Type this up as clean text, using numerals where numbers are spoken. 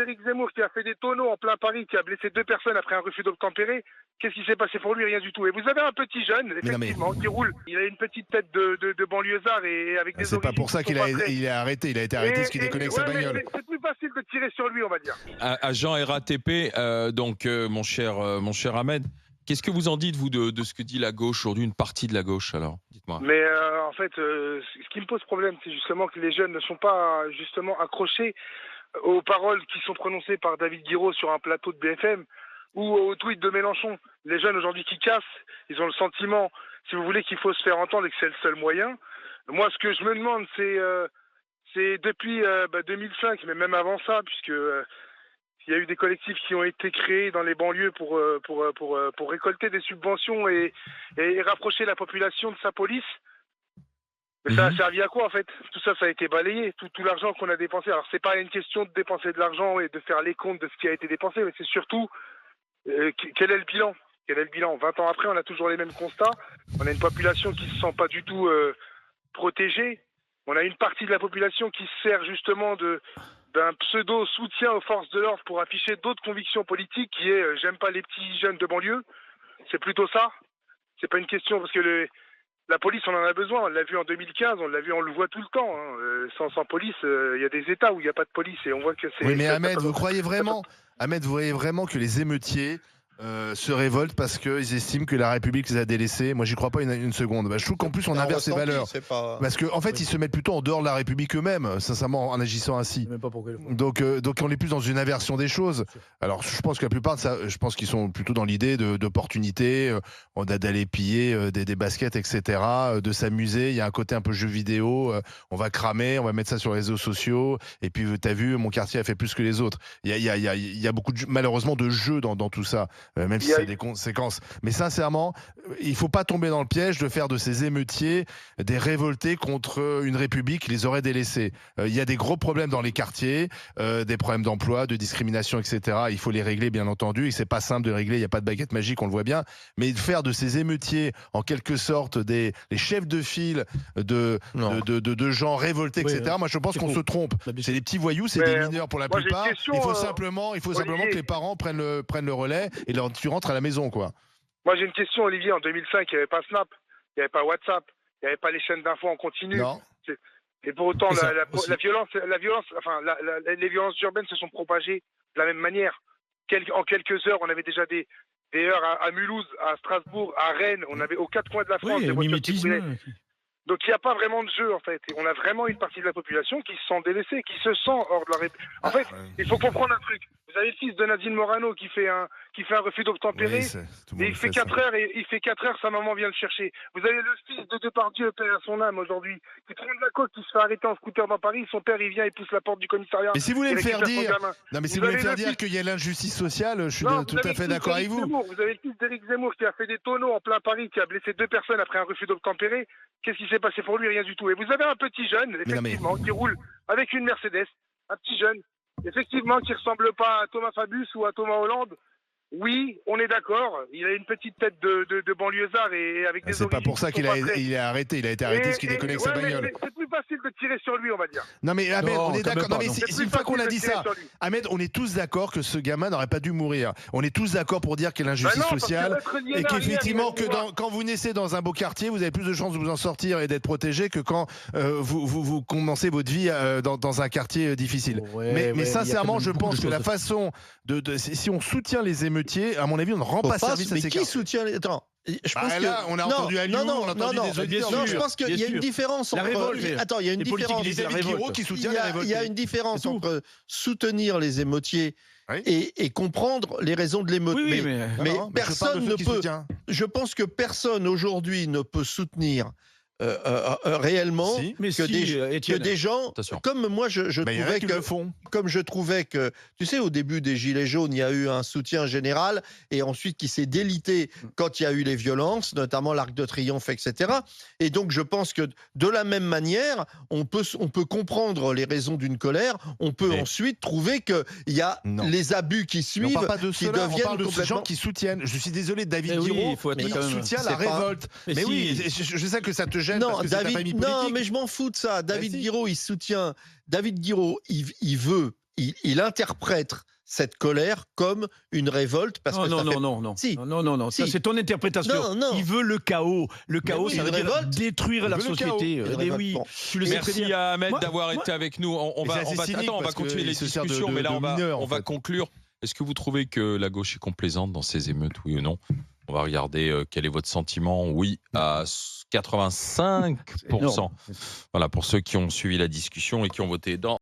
d'Éric Zemmour qui a fait des tonneaux en plein Paris, qui a blessé 2 personnes après un refus d'obtempérer, qu'est-ce qui s'est passé pour lui? Rien du tout. Et vous avez un petit jeune, effectivement, qui roule. Il a une petite tête de banlieusard et avec des C'est pas pour ça qu'il a été arrêté. Il a été arrêté parce qu'il déconnait avec sa bagnole. Mais c'est plus facile de tirer sur lui, on va dire. Agent RATP, mon cher Ahmed, qu'est-ce que vous en dites, vous, de ce que dit la gauche aujourd'hui, une partie de la gauche, alors? Dites-moi. Mais en fait, ce qui me pose problème, c'est justement que les jeunes ne sont pas justement accrochés aux paroles qui sont prononcées par David Guiraud sur un plateau de BFM ou aux tweets de Mélenchon. Les jeunes aujourd'hui qui cassent, ils ont le sentiment, si vous voulez, qu'il faut se faire entendre et que c'est le seul moyen. Moi, ce que je me demande, c'est depuis 2005, mais même avant ça, puisque il y a eu des collectifs qui ont été créés dans les banlieues pour récolter des subventions et rapprocher la population de sa police. Mais ça a servi à quoi, en fait? Tout ça, ça a été balayé. Tout l'argent qu'on a dépensé. Alors, c'est pas une question de dépenser de l'argent et de faire les comptes de ce qui a été dépensé, mais c'est surtout quel est le bilan? Quel est le bilan? 20 ans après, on a toujours les mêmes constats. On a une population qui se sent pas du tout protégée. On a une partie de la population qui se sert justement d'un pseudo-soutien aux forces de l'ordre pour afficher d'autres convictions politiques qui est j'aime pas les petits jeunes de banlieue. C'est plutôt ça. C'est pas une question parce que la police, on en a besoin. On l'a vu en 2015, on le voit tout le temps. Hein. Sans police, il y a des États où il n'y a pas de police et on voit que c'est... Oui, mais Ahmed, vous voyez vraiment que les émeutiers se révoltent parce qu'ils estiment que la République les a délaissés? Moi, j'y crois pas une seconde. Je trouve qu'en plus, on inverse les valeurs. Parce qu'en fait, ils se mettent plutôt en dehors de la République eux-mêmes, sincèrement, en agissant ainsi. Même pas pourquoi donc, on est plus dans une inversion des choses. Alors, je pense que la plupart de ça, je pense qu'ils sont plutôt dans l'idée d'opportunité, d'aller piller des baskets, etc., de s'amuser. Il y a un côté un peu jeu vidéo. On va cramer, on va mettre ça sur les réseaux sociaux. Et puis, t'as vu, mon quartier a fait plus que les autres. Il y a beaucoup, malheureusement, de jeux dans tout ça. Même si ça a des conséquences. Mais sincèrement, il ne faut pas tomber dans le piège de faire de ces émeutiers des révoltés contre une République qui les aurait délaissés. Il y a des gros problèmes dans les quartiers, des problèmes d'emploi, de discrimination, etc. Il faut les régler, bien entendu. Et c'est pas simple de régler, il n'y a pas de baguette magique, on le voit bien. Mais de faire de ces émeutiers, en quelque sorte, les chefs de file de gens révoltés, etc. Moi, je pense qu'on se trompe. C'est des petits voyous, c'est des mineurs pour la plupart. Il faut simplement que les parents prennent le relais et tu rentres à la maison, quoi. Moi, j'ai une question, Olivier. En 2005, il n'y avait pas Snap, il n'y avait pas WhatsApp, il n'y avait pas les chaînes d'infos en continu. Non. Et pour autant, la violence, les violences urbaines se sont propagées de la même manière. En quelques heures, on avait déjà des heures à Mulhouse, à Strasbourg, à Rennes. On avait aux 4 coins de la France des voitures qui brûlaient. Donc il n'y a pas vraiment de jeu, en fait. Et on a vraiment une partie de la population qui se sent délaissée, qui se sent hors de la République. En fait, il faut comprendre un truc. Vous avez le fils de Nadine Morano qui fait un refus d'obtempérer, et il fait 4 heures, et il fait 4 heures, sa maman vient le chercher. Vous avez le fils de Depardieu, père à son âme aujourd'hui, qui prend de la côte, qui se fait arrêter en scooter dans Paris, son père il vient, il pousse la porte du commissariat. Mais si vous voulez me faire dire, qu'il y a l'injustice sociale, je suis tout à fait d'accord avec vous. Vous avez le fils d'Éric Zemmour qui a fait des tonneaux en plein Paris, qui a blessé 2 personnes après un refus d'obtempérer. Qu'est-ce qui s'est passé pour lui? Rien du tout. Et vous avez un petit jeune, effectivement, qui roule avec une Mercedes, un petit jeune, effectivement, qui ressemble pas à Thomas Fabius ou à Thomas Hollande. Oui, on est d'accord. Il a une petite tête de banlieusard et avec des... C'est pas pour ça qu'il est arrêté. Il a été arrêté parce qu'il déconnait avec sa bagnole. C'est plus facile de tirer sur lui, on va dire. Non mais Ahmed, on est d'accord. Une fois qu'on a dit ça, Ahmed, on est tous d'accord que ce gamin n'aurait pas dû mourir. On est tous d'accord pour dire qu'il y a l'injustice sociale et qu'effectivement quand vous naissez dans un beau quartier, vous avez plus de chances de vous en sortir et d'être protégé que quand vous commencez votre vie dans un quartier difficile. Mais sincèrement, je pense que la façon si on soutient les émeutiers, à mon avis, on ne rend pas service à ces qui soutient les... Attends, je pense là, on a entendu à Lyon, on a entendu des auditeurs. Non, je pense qu'il y a une différence entre... Attends, il y a une différence. Il y a une différence entre soutenir les émeutiers et comprendre les raisons de l'émeute. Mais personne ne peut... Je pense que personne aujourd'hui ne peut soutenir réellement que des gens comme moi je trouvais que tu sais au début des Gilets jaunes il y a eu un soutien général et ensuite qui s'est délité quand il y a eu les violences notamment l'Arc de Triomphe etc. Et donc je pense que de la même manière on peut comprendre les raisons d'une colère, on peut ensuite trouver que il y a les abus qui suivent on parle pas de qui cela, deviennent on parle de ces gens qui soutiennent. Je suis désolé David Guiraud il soutient la révolte mais oui je sais que ça te gêne parce que c'est ta famille politique. Non, mais je m'en fous de ça. David Guiraud, il soutient. David Guiraud, il veut il interprète cette colère comme une révolte parce que non. Si. Non. Ça, c'est ton interprétation. Non. Il veut le chaos. Le chaos, ça veut dire détruire la société. Oui. Merci à Ahmed d'avoir été avec nous. On va continuer les discussions, mais là, on va conclure. Est-ce que vous trouvez que la gauche est complaisante dans ces émeutes, oui ou non? On va regarder quel est votre sentiment. Oui, à 85%. Voilà, pour ceux qui ont suivi la discussion et qui ont voté dans.